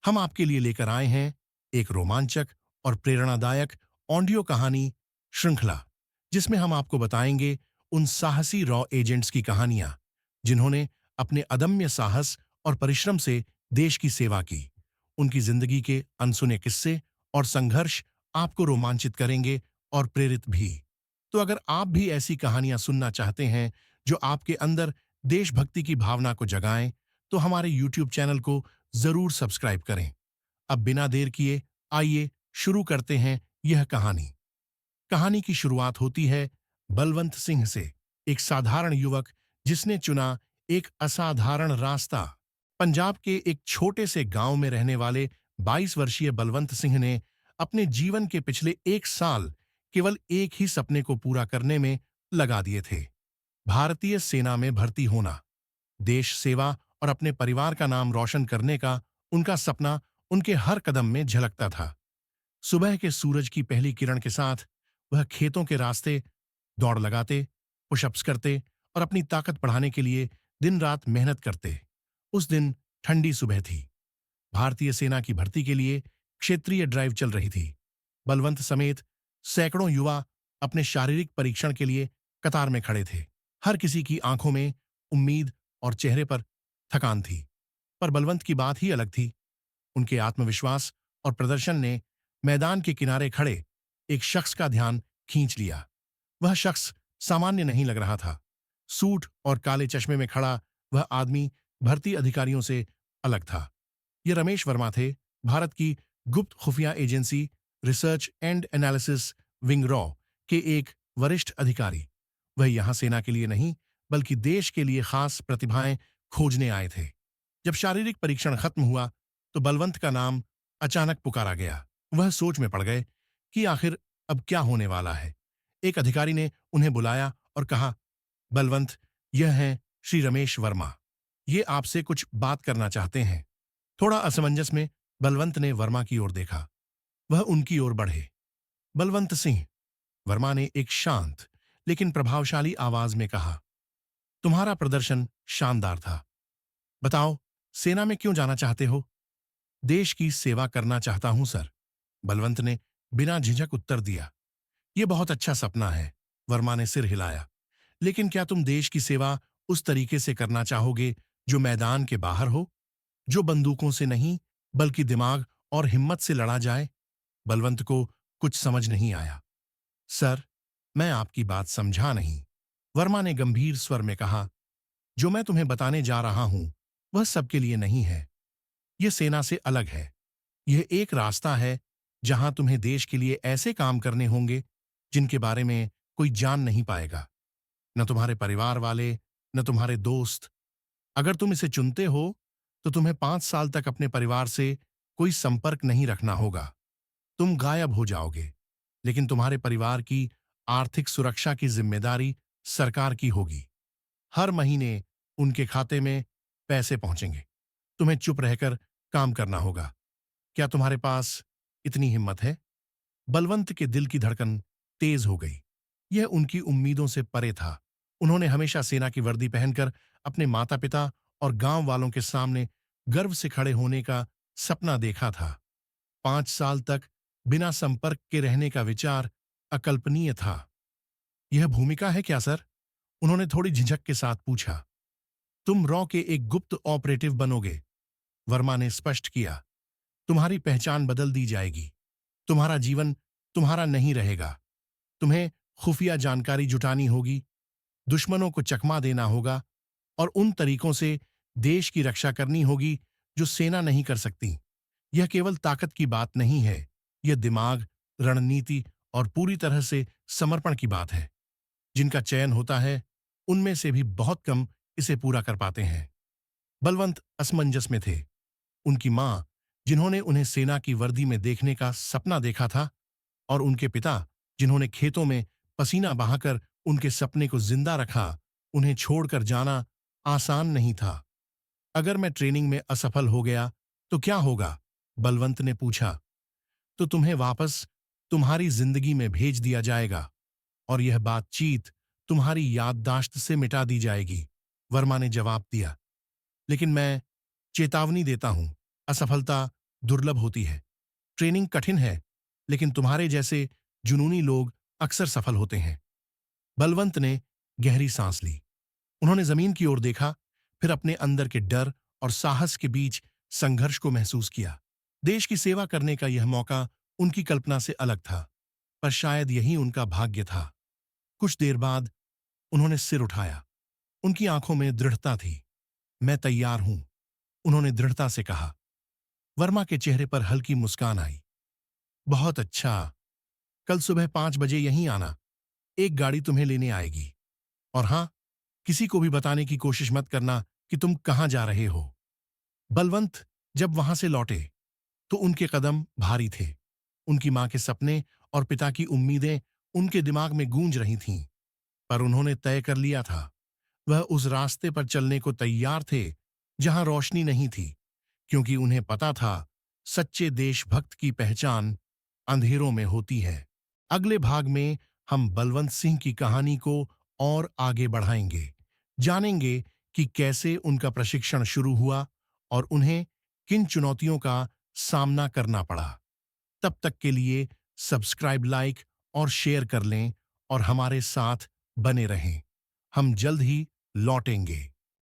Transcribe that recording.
हम आपके लिए लेकर आए हैं एक रोमांचक और प्रेरणादायक ऑडियो कहानी श्रृंखला, जिसमें हम आपको बताएंगे उन साहसी रॉ एजेंट्स की कहानियां जिन्होंने अपने अदम्य साहस और परिश्रम से देश की सेवा की। उनकी जिंदगी के अनसुने किस्से और संघर्ष आपको रोमांचित करेंगे और प्रेरित भी। तो अगर आप भी ऐसी कहानियां सुनना चाहते हैं जो आपके अंदर देशभक्ति की भावना को जगाएं, तो हमारे YouTube चैनल को जरूर सब्सक्राइब करें। अब बिना देर किए आइए शुरू करते हैं यह कहानी। कहानी की शुरुआत होती है बलवंत सिंह से, एक साधारण युवक जिसने चुना एक असाधारण रास्ता। पंजाब के एक छोटे से गांव में रहने वाले 22 वर्षीय बलवंत सिंह ने अपने जीवन के पिछले 1 साल केवल एक ही सपने को पूरा करने में लगा दिए थे। भारतीय सेना में भर्ती होना। देश सेवा और अपने परिवार का नाम रोशन करने का उनका सपना उनके हर कदम में झलकता था। सुबह के सूरज की पहली किरण के साथ वह खेतों के रास्ते दौड़ लगाते, पुशअप्स करते और अपनी ताकत बढ़ाने के लिए दिन रात मेहनत करते। उस दिन ठंडी सुबह थी। भारतीय सेना की भर्ती के लिए क्षेत्रीय ड्राइव चल रही थी। बलवंत समेत सैकड़ों युवा अपने शारीरिक परीक्षण के लिए कतार में खड़े थे। हर किसी की आंखों में उम्मीद और चेहरे पर थकान थी, पर बलवंत की बात ही अलग थी। उनके आत्मविश्वास और प्रदर्शन ने मैदान के किनारे खड़े एक शख्स का ध्यान खींच लिया। वह शख्स सामान्य नहीं लग रहा था। सूट और काले चश्मे में खड़ा वह आदमी भर्ती अधिकारियों से अलग था। ये रमेश वर्मा थे, भारत की गुप्त खुफिया agency research and analysis wing raw के एक वरिष्ठ अधिकारी। वह यहां सेना के लिए नहीं, बल्कि देश के लिए खास प्रतिभाएं खोजने आए थे। जब शारीरिक परीक्षण खत्म हुआ तो बलवंत का नाम अचानक पुकारा गया। वह सोच में पड़ गए कि आखिर अब क्या होने वाला है। एक अधिकारी ने उन्हें बुलाया और कहा, बलवंत, यह हैं श्री रमेश वर्मा। ये आपसे कुछ बात करना चाहते हैं। थोड़ा असमंजस में बलवंत ने वर्मा की ओर देखा। वह उनकी ओर बढ़े। बलवंत सिंह, वर्मा ने एक शांत लेकिन प्रभावशाली आवाज में कहा, तुम्हारा प्रदर्शन शानदार था। बताओ, सेना में क्यों जाना चाहते हो? देश की सेवा करना चाहता हूं सर, बलवंत ने बिना झिझक उत्तर दिया। यह बहुत अच्छा सपना है, वर्मा ने सिर हिलाया। लेकिन क्या तुम देश की सेवा उस तरीके से करना चाहोगे जो मैदान के बाहर हो, जो बंदूकों से नहीं बल्कि दिमाग और हिम्मत से लड़ा जाए? बलवंत को कुछ समझ नहीं आया। सर, मैं आपकी बात समझा नहीं, वर्मा ने गंभीर स्वर में कहा। जो मैं तुम्हें बताने जा रहा हूं वह सबके लिए नहीं है। यह सेना से अलग है। यह एक रास्ता है जहां तुम्हें देश के लिए ऐसे काम करने होंगे जिनके बारे में कोई जान नहीं पाएगा, न तुम्हारे परिवार वाले, न तुम्हारे दोस्त। अगर तुम इसे चुनते हो तो तुम्हें 5 साल तक अपने परिवार से कोई संपर्क नहीं रखना होगा। तुम गायब हो जाओगे, लेकिन तुम्हारे परिवार की आर्थिक सुरक्षा की जिम्मेदारी सरकार की होगी। हर महीने उनके खाते में पैसे पहुंचेंगे। तुम्हें चुप रहकर काम करना होगा। क्या तुम्हारे पास इतनी हिम्मत है? बलवंत के दिल की धड़कन तेज हो गई। यह उनकी उम्मीदों से परे था। उन्होंने हमेशा सेना की वर्दी पहनकर अपने माता पिता और गांव वालों के सामने गर्व से खड़े होने का सपना देखा था। 5 साल तक बिना संपर्क के रहने का विचार अकल्पनीय था। यह भूमिका है क्या सर? उन्होंने थोड़ी झिझक के साथ पूछा। तुम रॉ के एक गुप्त ऑपरेटिव बनोगे, वर्मा ने स्पष्ट किया। तुम्हारी पहचान बदल दी जाएगी। तुम्हारा जीवन तुम्हारा नहीं रहेगा। तुम्हें खुफिया जानकारी जुटानी होगी, दुश्मनों को चकमा देना होगा और उन तरीकों से देश की रक्षा करनी होगी जो सेना नहीं कर सकती। यह केवल ताकत की बात नहीं है, यह दिमाग, रणनीति और पूरी तरह से समर्पण की बात है। जिनका चयन होता है उनमें से भी बहुत कम इसे पूरा कर पाते हैं। बलवंत असमंजस में थे। उनकी मां, जिन्होंने उन्हें सेना की वर्दी में देखने का सपना देखा था, और उनके पिता, जिन्होंने खेतों में पसीना बहाकर उनके सपने को जिंदा रखा, उन्हें छोड़कर जाना आसान नहीं था। अगर मैं ट्रेनिंग में असफल हो गया तो क्या होगा? बलवंत ने पूछा। तो तुम्हें वापस तुम्हारी जिंदगी में भेज दिया जाएगा और यह बातचीत तुम्हारी याददाश्त से मिटा दी जाएगी, वर्मा ने जवाब दिया। लेकिन मैं चेतावनी देता हूं, असफलता दुर्लभ होती है। ट्रेनिंग कठिन है, लेकिन तुम्हारे जैसे जुनूनी लोग अक्सर सफल होते हैं। बलवंत ने गहरी सांस ली। उन्होंने जमीन की ओर देखा, फिर अपने अंदर के डर और साहस के बीच संघर्ष को महसूस किया। देश की सेवा करने का यह मौका उनकी कल्पना से अलग था, पर शायद यही उनका भाग्य था। कुछ देर बाद उन्होंने सिर उठाया। उनकी आंखों में दृढ़ता थी। मैं तैयार हूं, उन्होंने दृढ़ता से कहा। वर्मा के चेहरे पर हल्की मुस्कान आई। बहुत अच्छा, कल सुबह 5 बजे यहीं आना। एक गाड़ी तुम्हें लेने आएगी। और हां, किसी को भी बताने की कोशिश मत करना कि तुम कहां जा रहे हो। बलवंत जब वहां से लौटे तो उनके कदम भारी थे। उनकी मां के सपने और पिता की उम्मीदें उनके दिमाग में गूंज रही थीं, पर उन्होंने तय कर लिया था। वह उस रास्ते पर चलने को तैयार थे जहां रोशनी नहीं थी, क्योंकि उन्हें पता था सच्चे देशभक्त की पहचान अंधेरों में होती है। अगले भाग में हम बलवंत सिंह की कहानी को और आगे बढ़ाएंगे। जानेंगे कि कैसे उनका प्रशिक्षण शुरू हुआ और उन्हें किन चुनौतियों का सामना करना पड़ा। तब तक के लिए सब्सक्राइब, लाइक और शेयर कर लें और हमारे साथ बने रहें। हम जल्द ही लौटेंगे।